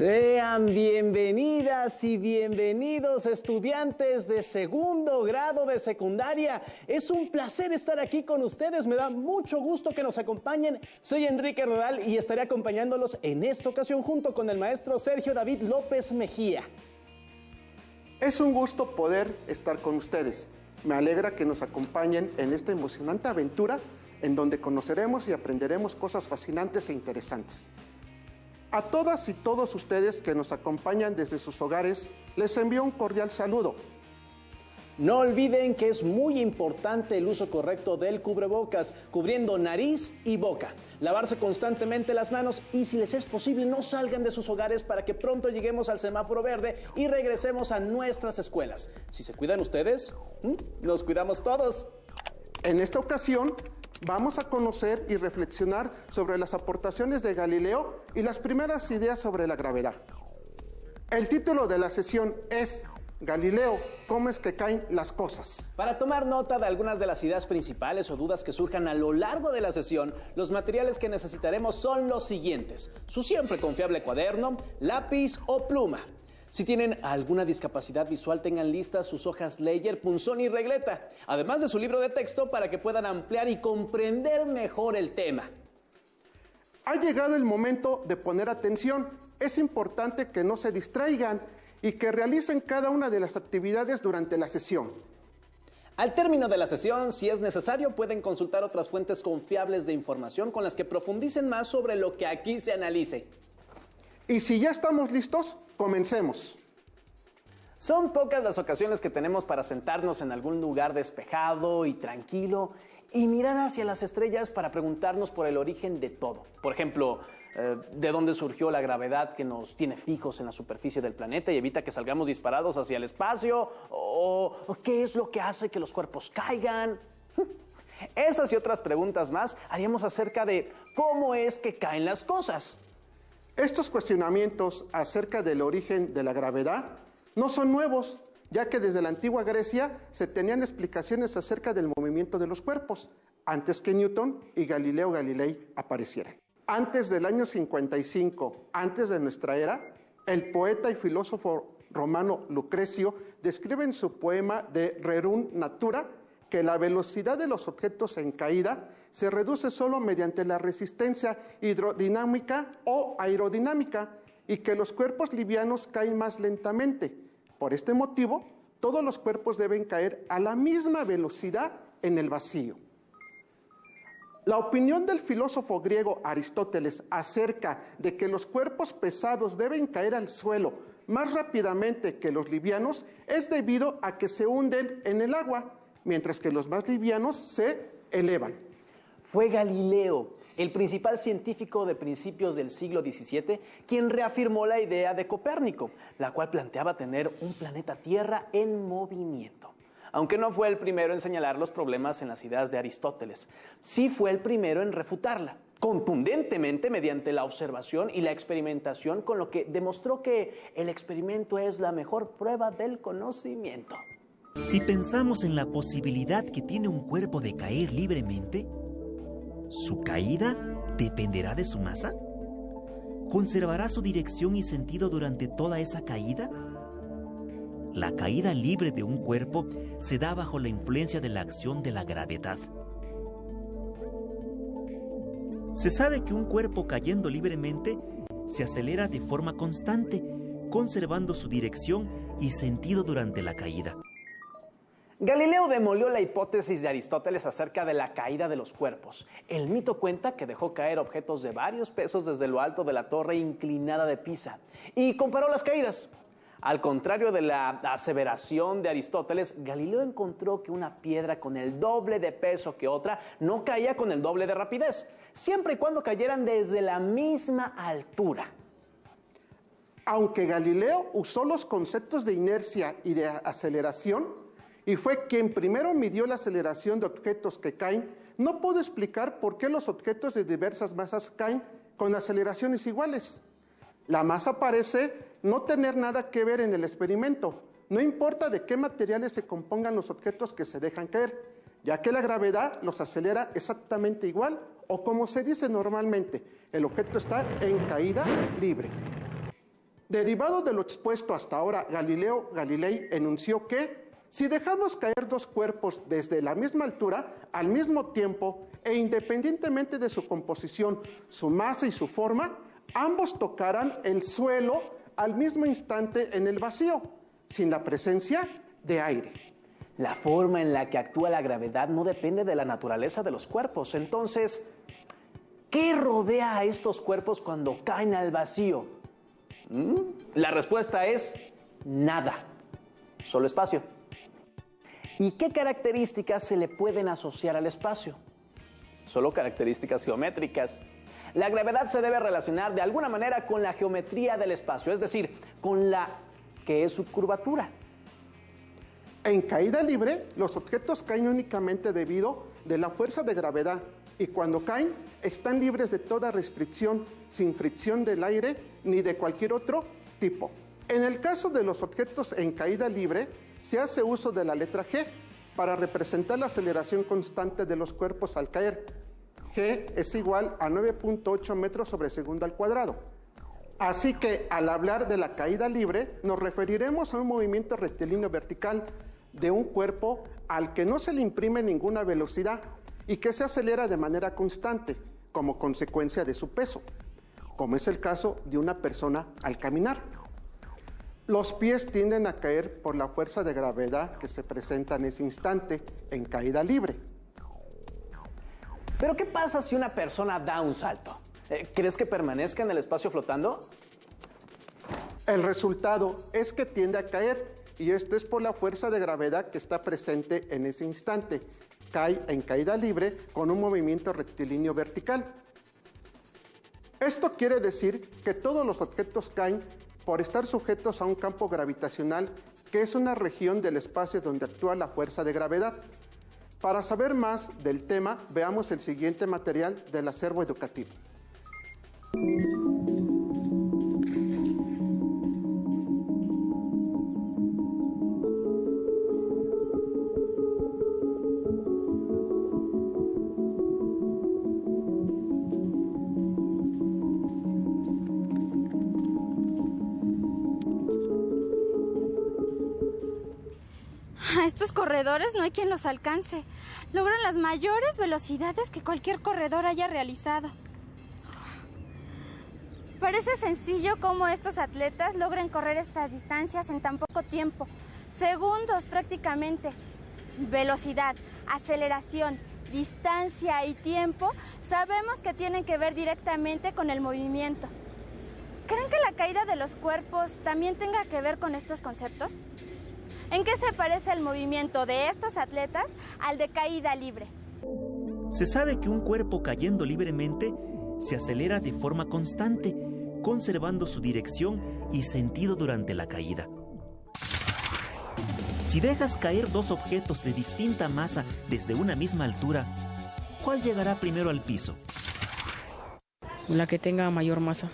Sean bienvenidas y bienvenidos estudiantes de segundo grado de secundaria. Es un placer estar aquí con ustedes, me da mucho gusto que nos acompañen. Soy Enrique Rodal y estaré acompañándolos en esta ocasión junto con el maestro Sergio David López Mejía. Es un gusto poder estar con ustedes. Me alegra que nos acompañen en esta emocionante aventura en donde conoceremos y aprenderemos cosas fascinantes e interesantes. A todas y todos ustedes que nos acompañan desde sus hogares, les envío un cordial saludo. No olviden que es muy importante el uso correcto del cubrebocas, cubriendo nariz y boca. Lavarse constantemente las manos y, si les es posible, no salgan de sus hogares para que pronto lleguemos al semáforo verde y regresemos a nuestras escuelas. Si se cuidan ustedes, nos cuidamos todos. En esta ocasión, vamos a conocer y reflexionar sobre las aportaciones de Galileo y las primeras ideas sobre la gravedad. El título de la sesión es Galileo, ¿cómo es que caen las cosas? Para tomar nota de algunas de las ideas principales o dudas que surjan a lo largo de la sesión, los materiales que necesitaremos son los siguientes: su siempre confiable cuaderno, lápiz o pluma. Si tienen alguna discapacidad visual, tengan listas sus hojas Ledger, punzón y regleta, además de su libro de texto para que puedan ampliar y comprender mejor el tema. Ha llegado el momento de poner atención. Es importante que no se distraigan y que realicen cada una de las actividades durante la sesión. Al término de la sesión, si es necesario, pueden consultar otras fuentes confiables de información con las que profundicen más sobre lo que aquí se analice. Y si ya estamos listos, comencemos. Son pocas las ocasiones que tenemos para sentarnos en algún lugar despejado y tranquilo y mirar hacia las estrellas para preguntarnos por el origen de todo. Por ejemplo, de dónde surgió la gravedad que nos tiene fijos en la superficie del planeta y evita que salgamos disparados hacia el espacio, o qué es lo que hace que los cuerpos caigan. Esas y otras preguntas más haríamos acerca de cómo es que caen las cosas. Estos cuestionamientos acerca del origen de la gravedad no son nuevos, ya que desde la antigua Grecia se tenían explicaciones acerca del movimiento de los cuerpos, antes que Newton y Galileo Galilei aparecieran. Antes del año 55, antes de nuestra era, el poeta y filósofo romano Lucrecio describe en su poema de Rerum Natura que la velocidad de los objetos en caída se reduce solo mediante la resistencia hidrodinámica o aerodinámica y que los cuerpos livianos caen más lentamente. Por este motivo, todos los cuerpos deben caer a la misma velocidad en el vacío. La opinión del filósofo griego Aristóteles acerca de que los cuerpos pesados deben caer al suelo más rápidamente que los livianos es debido a que se hunden en el agua, mientras que los más livianos se elevan. Fue Galileo, el principal científico de principios del siglo XVII, quien reafirmó la idea de Copérnico, la cual planteaba tener un planeta Tierra en movimiento. Aunque no fue el primero en señalar los problemas en las ideas de Aristóteles, sí fue el primero en refutarla, contundentemente mediante la observación y la experimentación, con lo que demostró que el experimento es la mejor prueba del conocimiento. Si pensamos en la posibilidad que tiene un cuerpo de caer libremente, ¿su caída dependerá de su masa? ¿Conservará su dirección y sentido durante toda esa caída? La caída libre de un cuerpo se da bajo la influencia de la acción de la gravedad. Se sabe que un cuerpo cayendo libremente se acelera de forma constante, conservando su dirección y sentido durante la caída. Galileo demolió la hipótesis de Aristóteles acerca de la caída de los cuerpos. El mito cuenta que dejó caer objetos de varios pesos desde lo alto de la torre inclinada de Pisa y comparó las caídas. Al contrario de la aseveración de Aristóteles, Galileo encontró que una piedra con el doble de peso que otra no caía con el doble de rapidez, siempre y cuando cayeran desde la misma altura. Aunque Galileo usó los conceptos de inercia y de aceleración, y fue quien primero midió la aceleración de objetos que caen, no pudo explicar por qué los objetos de diversas masas caen con aceleraciones iguales. La masa parece no tener nada que ver en el experimento. No importa de qué materiales se compongan los objetos que se dejan caer, ya que la gravedad los acelera exactamente igual, o como se dice normalmente, el objeto está en caída libre. Derivado de lo expuesto hasta ahora, Galileo Galilei enunció que si dejamos caer dos cuerpos desde la misma altura, al mismo tiempo e independientemente de su composición, su masa y su forma, ambos tocarán el suelo al mismo instante en el vacío, sin la presencia de aire. La forma en la que actúa la gravedad no depende de la naturaleza de los cuerpos. Entonces, ¿qué rodea a estos cuerpos cuando caen al vacío? La respuesta es nada, solo espacio. ¿Y qué características se le pueden asociar al espacio? Solo características geométricas. La gravedad se debe relacionar de alguna manera con la geometría del espacio, es decir, con la que es su curvatura. En caída libre, los objetos caen únicamente debido de la fuerza de gravedad y cuando caen están libres de toda restricción, sin fricción del aire ni de cualquier otro tipo. En el caso de los objetos en caída libre, se hace uso de la letra G para representar la aceleración constante de los cuerpos al caer. G es igual a 9.8 metros sobre segundo al cuadrado. Así que al hablar de la caída libre, nos referiremos a un movimiento rectilíneo vertical de un cuerpo al que no se le imprime ninguna velocidad y que se acelera de manera constante como consecuencia de su peso, como es el caso de una persona al caminar. Los pies tienden a caer por la fuerza de gravedad que se presenta en ese instante en caída libre. ¿Pero qué pasa si una persona da un salto? ¿Crees que permanezca en el espacio flotando? El resultado es que tiende a caer, y esto es por la fuerza de gravedad que está presente en ese instante. Cae en caída libre con un movimiento rectilíneo vertical. Esto quiere decir que todos los objetos caen por estar sujetos a un campo gravitacional, que es una región del espacio donde actúa la fuerza de gravedad. Para saber más del tema, veamos el siguiente material del acervo educativo. A estos corredores no hay quien los alcance. Logran las mayores velocidades que cualquier corredor haya realizado. Parece sencillo cómo estos atletas logran correr estas distancias en tan poco tiempo. Segundos prácticamente. Velocidad, aceleración, distancia y tiempo sabemos que tienen que ver directamente con el movimiento. ¿Creen que la caída de los cuerpos también tenga que ver con estos conceptos? ¿En qué se parece el movimiento de estos atletas al de caída libre? Se sabe que un cuerpo cayendo libremente se acelera de forma constante, conservando su dirección y sentido durante la caída. Si dejas caer dos objetos de distinta masa desde una misma altura, ¿cuál llegará primero al piso? La que tenga mayor masa,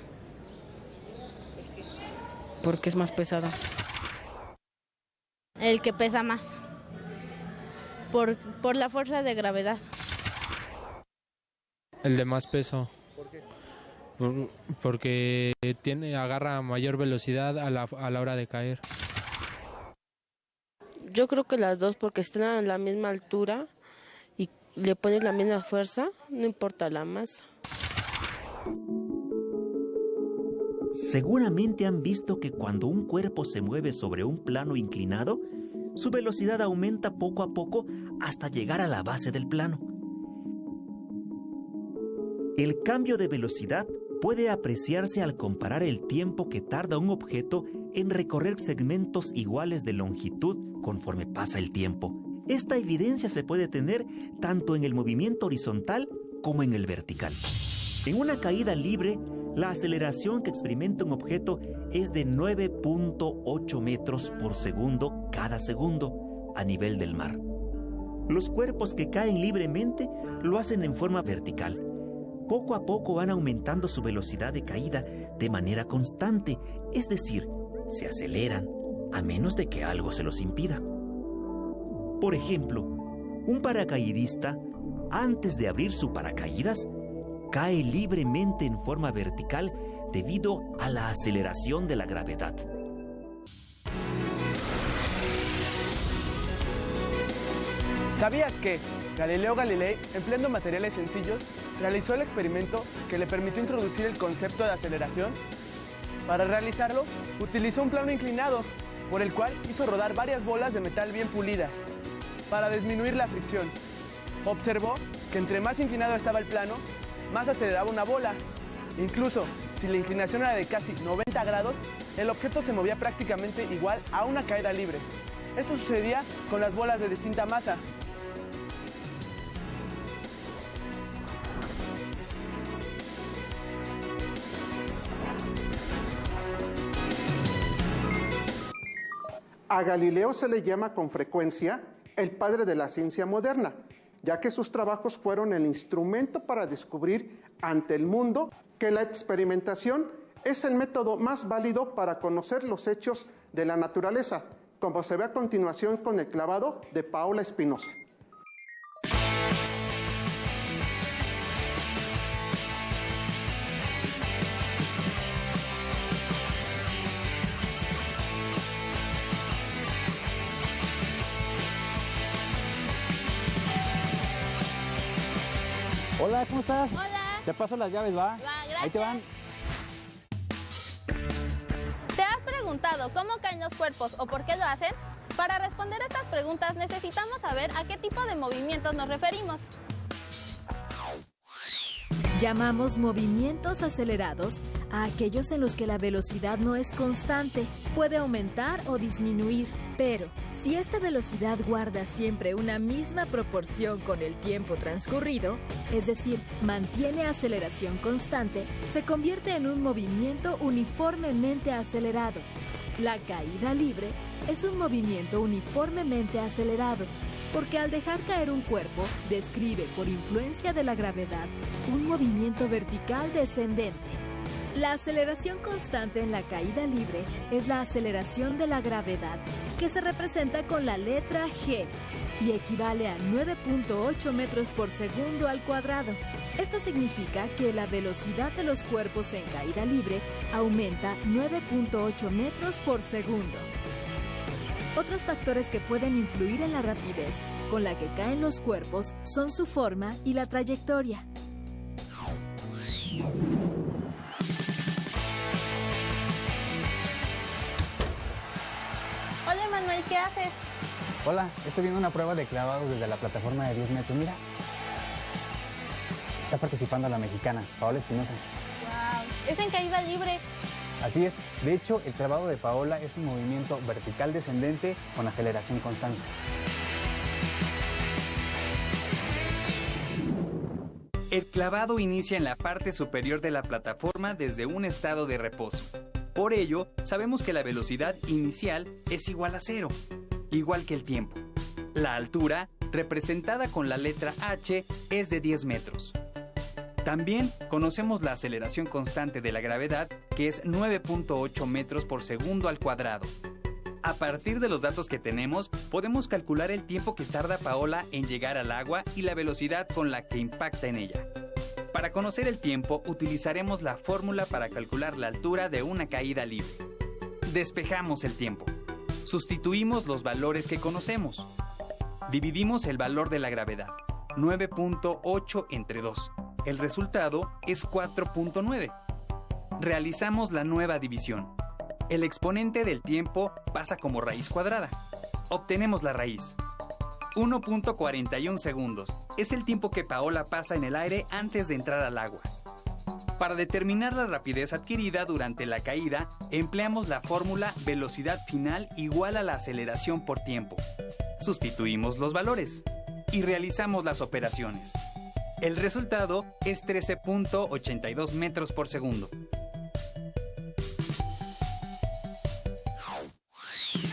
porque es más pesada. El que pesa más, por la fuerza de gravedad. El de más peso. ¿Por qué? Porque agarra mayor velocidad a la hora de caer. Yo creo que las dos, porque están a la misma altura y le pones la misma fuerza, no importa la masa. Seguramente han visto que cuando un cuerpo se mueve sobre un plano inclinado, su velocidad aumenta poco a poco hasta llegar a la base del plano. El cambio de velocidad puede apreciarse al comparar el tiempo que tarda un objeto en recorrer segmentos iguales de longitud conforme pasa el tiempo. Esta evidencia se puede tener tanto en el movimiento horizontal como en el vertical. En una caída libre, la aceleración que experimenta un objeto es de 9.8 metros por segundo cada segundo a nivel del mar. Los cuerpos que caen libremente lo hacen en forma vertical. Poco a poco van aumentando su velocidad de caída de manera constante, es decir, se aceleran a menos de que algo se los impida. Por ejemplo, un paracaidista, antes de abrir su paracaídas, cae libremente en forma vertical debido a la aceleración de la gravedad. ¿Sabías que Galileo Galilei, empleando materiales sencillos, realizó el experimento que le permitió introducir el concepto de aceleración? Para realizarlo, utilizó un plano inclinado, por el cual hizo rodar varias bolas de metal bien pulidas, para disminuir la fricción. Observó que entre más inclinado estaba el plano, más aceleraba una bola. Incluso, si la inclinación era de casi 90 grados, el objeto se movía prácticamente igual a una caída libre. Esto sucedía con las bolas de distinta masa. A Galileo se le llama con frecuencia el padre de la ciencia moderna, ya que sus trabajos fueron el instrumento para descubrir ante el mundo que la experimentación es el método más válido para conocer los hechos de la naturaleza, como se ve a continuación con el clavado de Paola Espinosa. Hola, ¿cómo estás? Hola. Te paso las llaves, ¿va? Va, gracias. Ahí te van. ¿Te has preguntado cómo caen los cuerpos o por qué lo hacen? Para responder estas preguntas necesitamos saber a qué tipo de movimientos nos referimos. Llamamos movimientos acelerados a aquellos en los que la velocidad no es constante, puede aumentar o disminuir. Pero, si esta velocidad guarda siempre una misma proporción con el tiempo transcurrido, es decir, mantiene aceleración constante, se convierte en un movimiento uniformemente acelerado. La caída libre es un movimiento uniformemente acelerado, porque al dejar caer un cuerpo, describe por influencia de la gravedad un movimiento vertical descendente. La aceleración constante en la caída libre es la aceleración de la gravedad, que se representa con la letra G y equivale a 9.8 metros por segundo al cuadrado. Esto significa que la velocidad de los cuerpos en caída libre aumenta 9.8 metros por segundo. Otros factores que pueden influir en la rapidez con la que caen los cuerpos son su forma y la trayectoria. Hola Manuel, ¿qué haces? Hola, estoy viendo una prueba de clavados desde la plataforma de 10 metros. Mira. Está participando la mexicana, Paola Espinosa. Wow, es en caída libre. Así es. De hecho, el clavado de Paola es un movimiento vertical descendente con aceleración constante. El clavado inicia en la parte superior de la plataforma desde un estado de reposo. Por ello, sabemos que la velocidad inicial es igual a 0, igual que el tiempo. La altura, representada con la letra H, es de 10 metros. También conocemos la aceleración constante de la gravedad, que es 9.8 metros por segundo al cuadrado. A partir de los datos que tenemos, podemos calcular el tiempo que tarda Paola en llegar al agua y la velocidad con la que impacta en ella. Para conocer el tiempo, utilizaremos la fórmula para calcular la altura de una caída libre. Despejamos el tiempo. Sustituimos los valores que conocemos. Dividimos el valor de la gravedad, 9.8 entre 2. El resultado es 4.9. Realizamos la nueva división. El exponente del tiempo pasa como raíz cuadrada. Obtenemos la raíz. 1.41 segundos. Es el tiempo que Paola pasa en el aire antes de entrar al agua. Para determinar la rapidez adquirida durante la caída, empleamos la fórmula velocidad final igual a la aceleración por tiempo. Sustituimos los valores y realizamos las operaciones. El resultado es 13.82 metros por segundo.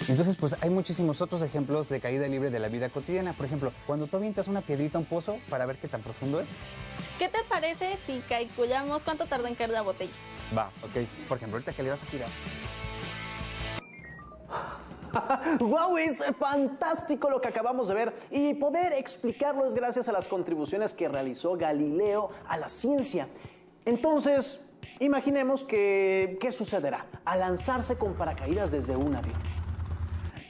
Entonces, pues hay muchísimos otros ejemplos de caída libre de la vida cotidiana. Por ejemplo, cuando tú avientas una piedrita a un pozo para ver qué tan profundo es. ¿Qué te parece si calculamos cuánto tarda en caer la botella? Va, ok. Por ejemplo, ahorita que le vas a tirar. ¡Wow! Es fantástico lo que acabamos de ver y poder explicarlo es gracias a las contribuciones que realizó Galileo a la ciencia. Entonces, Imaginemos que, ¿qué sucederá al lanzarse con paracaídas desde un avión?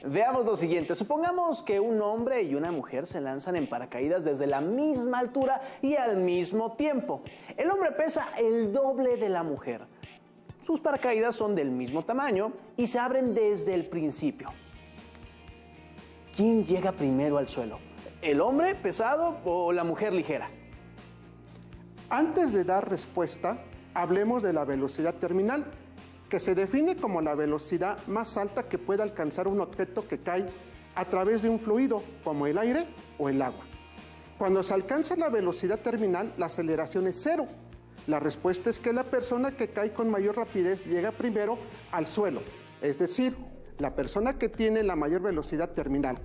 Veamos lo siguiente. Supongamos que un hombre y una mujer se lanzan en paracaídas desde la misma altura y al mismo tiempo. El hombre pesa el doble de la mujer. Sus paracaídas son del mismo tamaño y se abren desde el principio. ¿Quién llega primero al suelo? ¿El hombre pesado o la mujer ligera? Antes de dar respuesta, hablemos de la velocidad terminal, que se define como la velocidad más alta que puede alcanzar un objeto que cae a través de un fluido, como el aire o el agua. Cuando se alcanza la velocidad terminal, la aceleración es cero. La respuesta es que la persona que cae con mayor rapidez llega primero al suelo, es decir, la persona que tiene la mayor velocidad terminal.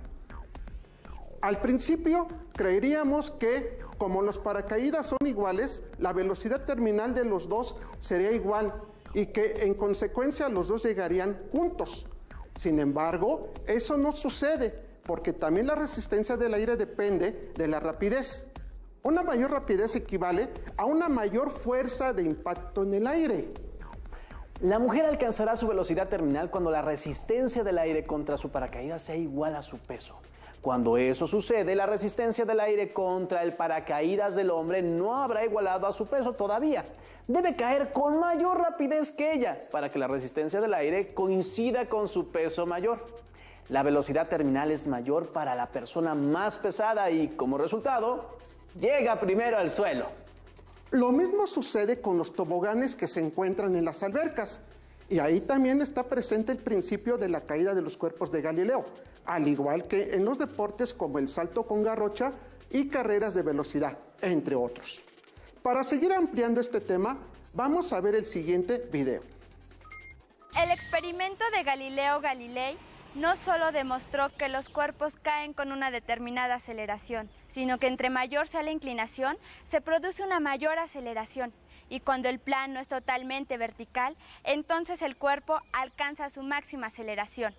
Al principio creeríamos que, como los paracaídas son iguales, la velocidad terminal de los dos sería igual y que en consecuencia los dos llegarían juntos. Sin embargo, eso no sucede porque también la resistencia del aire depende de la rapidez. Una mayor rapidez equivale a una mayor fuerza de impacto en el aire. La mujer alcanzará su velocidad terminal cuando la resistencia del aire contra su paracaídas sea igual a su peso. Cuando eso sucede, la resistencia del aire contra el paracaídas del hombre no habrá igualado a su peso todavía. Debe caer con mayor rapidez que ella para que la resistencia del aire coincida con su peso mayor. La velocidad terminal es mayor para la persona más pesada y, como resultado, llega primero al suelo. Lo mismo sucede con los toboganes que se encuentran en las albercas. Y ahí también está presente el principio de la caída de los cuerpos de Galileo, al igual que en los deportes como el salto con garrocha y carreras de velocidad, entre otros. Para seguir ampliando este tema, vamos a ver el siguiente video. El experimento de Galileo Galilei no solo demostró que los cuerpos caen con una determinada aceleración, sino que entre mayor sea la inclinación, se produce una mayor aceleración. Y cuando el plano es totalmente vertical, entonces el cuerpo alcanza su máxima aceleración.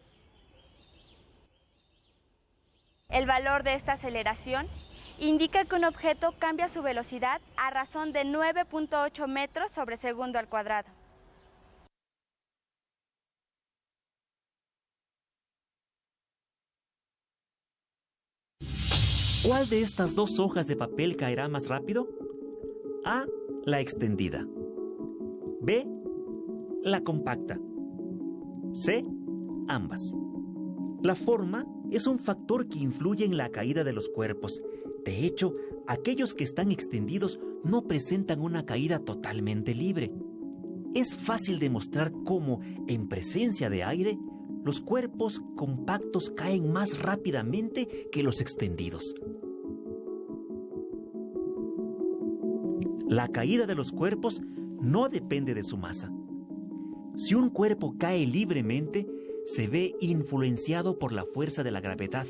El valor de esta aceleración indica que un objeto cambia su velocidad a razón de 9.8 metros sobre segundo al cuadrado. ¿Cuál de estas dos hojas de papel caerá más rápido? A, la extendida. B, la compacta. C, ambas. La forma es un factor que influye en la caída de los cuerpos. De hecho, aquellos que están extendidos no presentan una caída totalmente libre. Es fácil demostrar cómo, en presencia de aire, los cuerpos compactos caen más rápidamente que los extendidos. La caída de los cuerpos no depende de su masa. Si un cuerpo cae libremente, se ve influenciado por la fuerza de la gravedad.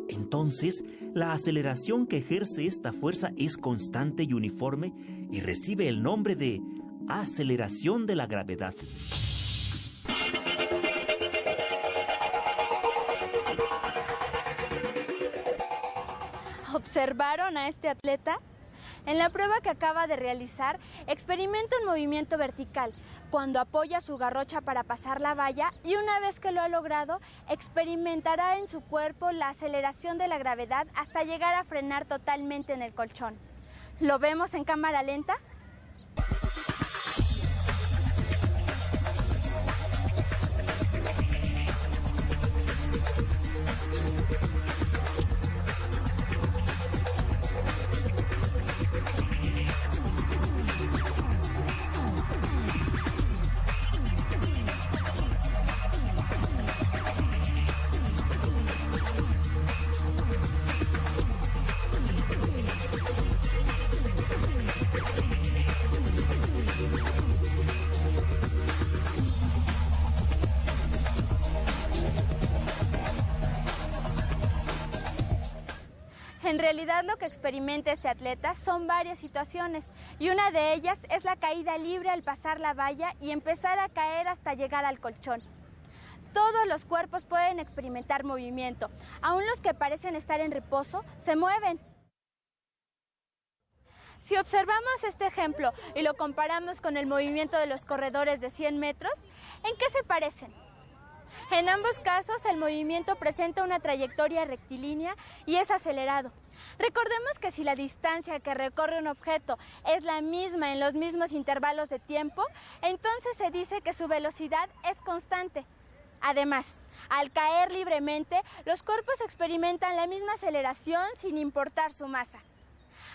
Entonces, la aceleración que ejerce esta fuerza es constante y uniforme y recibe el nombre de aceleración de la gravedad. ¿Observaron a este atleta? En la prueba que acaba de realizar, experimenta un movimiento vertical cuando apoya su garrocha para pasar la valla y una vez que lo ha logrado, experimentará en su cuerpo la aceleración de la gravedad hasta llegar a frenar totalmente en el colchón. ¿Lo vemos en cámara lenta? En realidad lo que experimenta este atleta son varias situaciones y una de ellas es la caída libre al pasar la valla y empezar a caer hasta llegar al colchón. Todos los cuerpos pueden experimentar movimiento, aun los que parecen estar en reposo se mueven. Si observamos este ejemplo y lo comparamos con el movimiento de los corredores de 100 metros, ¿en qué se parecen? En ambos casos, el movimiento presenta una trayectoria rectilínea y es acelerado. Recordemos que si la distancia que recorre un objeto es la misma en los mismos intervalos de tiempo, entonces se dice que su velocidad es constante. Además, al caer libremente, los cuerpos experimentan la misma aceleración sin importar su masa.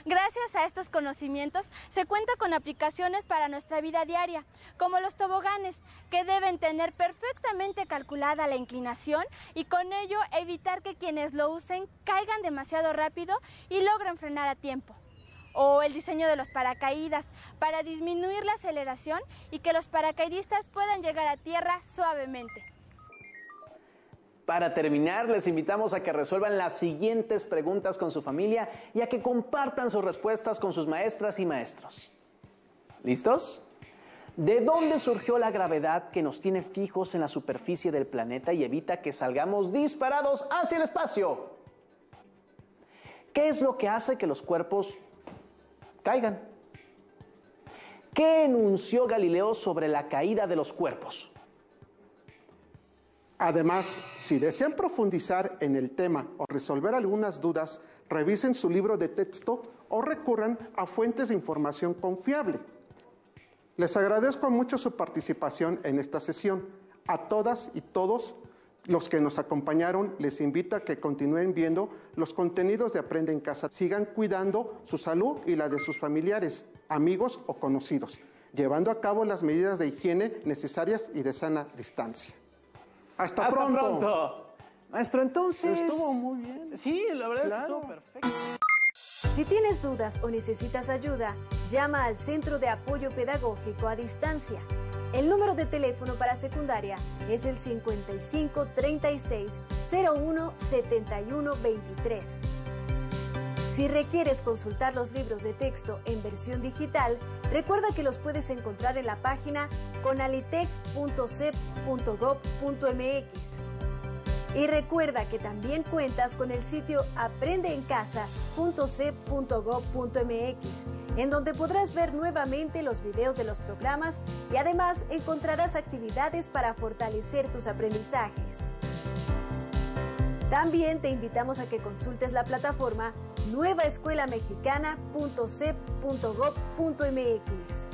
Gracias a estos conocimientos se cuenta con aplicaciones para nuestra vida diaria, como los toboganes, que deben tener perfectamente calculada la inclinación y con ello evitar que quienes lo usen caigan demasiado rápido y logren frenar a tiempo. O el diseño de los paracaídas, para disminuir la aceleración y que los paracaidistas puedan llegar a tierra suavemente. Para terminar, les invitamos a que resuelvan las siguientes preguntas con su familia y a que compartan sus respuestas con sus maestras y maestros. ¿Listos? ¿De dónde surgió la gravedad que nos tiene fijos en la superficie del planeta y evita que salgamos disparados hacia el espacio? ¿Qué es lo que hace que los cuerpos caigan? ¿Qué enunció Galileo sobre la caída de los cuerpos? Además, si desean profundizar en el tema o resolver algunas dudas, revisen su libro de texto o recurran a fuentes de información confiable. Les agradezco mucho su participación en esta sesión. A todas y todos los que nos acompañaron, les invito a que continúen viendo los contenidos de Aprende en Casa. Sigan cuidando su salud y la de sus familiares, amigos o conocidos, llevando a cabo las medidas de higiene necesarias y de sana distancia. Hasta pronto. Maestro, entonces... Estuvo muy bien. Sí, la verdad es que estuvo perfecto. Si tienes dudas o necesitas ayuda, llama al Centro de Apoyo Pedagógico a Distancia. El número de teléfono para secundaria es el 55 36 01 71 23. Si requieres consultar los libros de texto en versión digital, recuerda que los puedes encontrar en la página conalitec.cep.gov.mx. Y recuerda que también cuentas con el sitio aprendeencasa.cep.gov.mx, en donde podrás ver nuevamente los videos de los programas y además encontrarás actividades para fortalecer tus aprendizajes. También te invitamos a que consultes la plataforma nuevaescuelamexicana.cep.gov.mx.